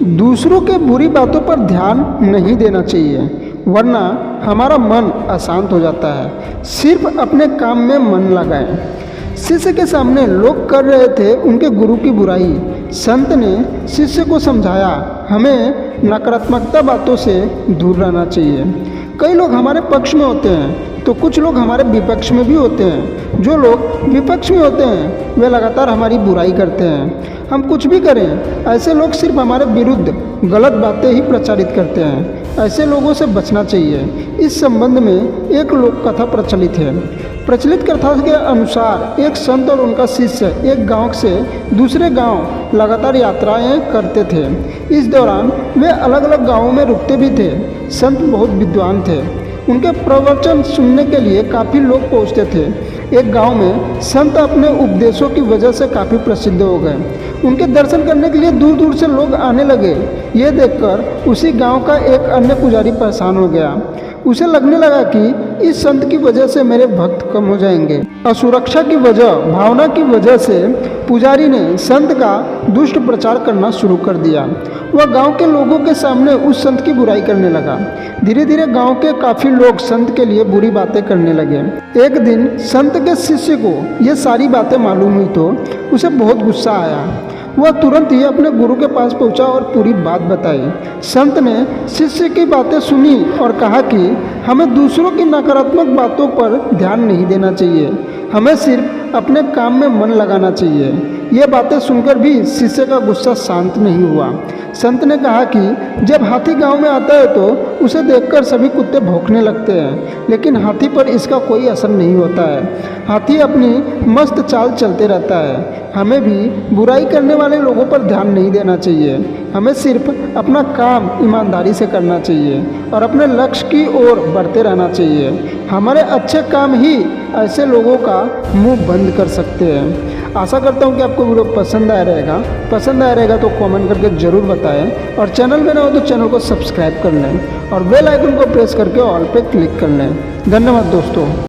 दूसरों के बुरी बातों पर ध्यान नहीं देना चाहिए, वरना हमारा मन अशांत हो जाता है। सिर्फ अपने काम में मन लगाएं। शिष्य के सामने लोग कर रहे थे उनके गुरु की बुराई। संत ने शिष्य को समझाया, हमें नकारात्मकता बातों से दूर रहना चाहिए। कई लोग हमारे पक्ष में होते हैं तो कुछ लोग हमारे विपक्ष में भी होते हैं। जो लोग विपक्ष में होते हैं वे लगातार हमारी बुराई करते हैं। हम कुछ भी करें, ऐसे लोग सिर्फ हमारे विरुद्ध गलत बातें ही प्रचारित करते हैं। ऐसे लोगों से बचना चाहिए। इस संबंध में एक लोक कथा प्रचलित है। प्रचलित कथा के अनुसार एक संत और उनका शिष्य एक गांव से दूसरे गांव लगातार यात्राएं करते थे। इस दौरान वे अलग अलग गांवों में रुकते भी थे। संत बहुत विद्वान थे। उनके प्रवचन सुनने के लिए काफ़ी लोग पहुंचते थे। एक गांव में संत अपने उपदेशों की वजह से काफ़ी प्रसिद्ध हो गए। उनके दर्शन करने के लिए दूर दूर से लोग आने लगे। ये देखकर उसी गांव का एक अन्य पुजारी परेशान हो गया। उसे लगने लगा कि इस संत की वजह से मेरे भक्त कम हो जाएंगे। असुरक्षा की भावना की वजह से पुजारी ने संत का दुष्ट प्रचार करना शुरू कर दिया। वह गांव के लोगों के सामने उस संत की बुराई करने लगा। धीरे धीरे गांव के काफ़ी लोग संत के लिए बुरी बातें करने लगे। एक दिन संत के शिष्य को ये सारी बातें मालूम हुई तो उसे बहुत गुस्सा आया। वह तुरंत ही अपने गुरु के पास पहुंचा और पूरी बात बताई। संत ने शिष्य की बातें सुनी और कहा कि हमें दूसरों की नकारात्मक बातों पर ध्यान नहीं देना चाहिए, हमें सिर्फ अपने काम में मन लगाना चाहिए। ये बातें सुनकर भी शिष्य का गुस्सा शांत नहीं हुआ। संत ने कहा कि जब हाथी गांव में आता है तो उसे देखकर सभी कुत्ते भौंकने लगते हैं, लेकिन हाथी पर इसका कोई असर नहीं होता है। हाथी अपनी मस्त चाल चलते रहता है। हमें भी बुराई करने वाले लोगों पर ध्यान नहीं देना चाहिए। हमें सिर्फ अपना काम ईमानदारी से करना चाहिए और अपने लक्ष्य की ओर बढ़ते रहना चाहिए। हमारे अच्छे काम ही ऐसे लोगों का मुंह बंद कर सकते हैं। आशा करता हूँ कि आपको वीडियो पसंद आया रहेगा तो कमेंट करके ज़रूर बताएं और चैनल में ना हो तो चैनल को सब्सक्राइब कर लें और बेल आइकन को प्रेस करके ऑल पे क्लिक कर लें। धन्यवाद दोस्तों।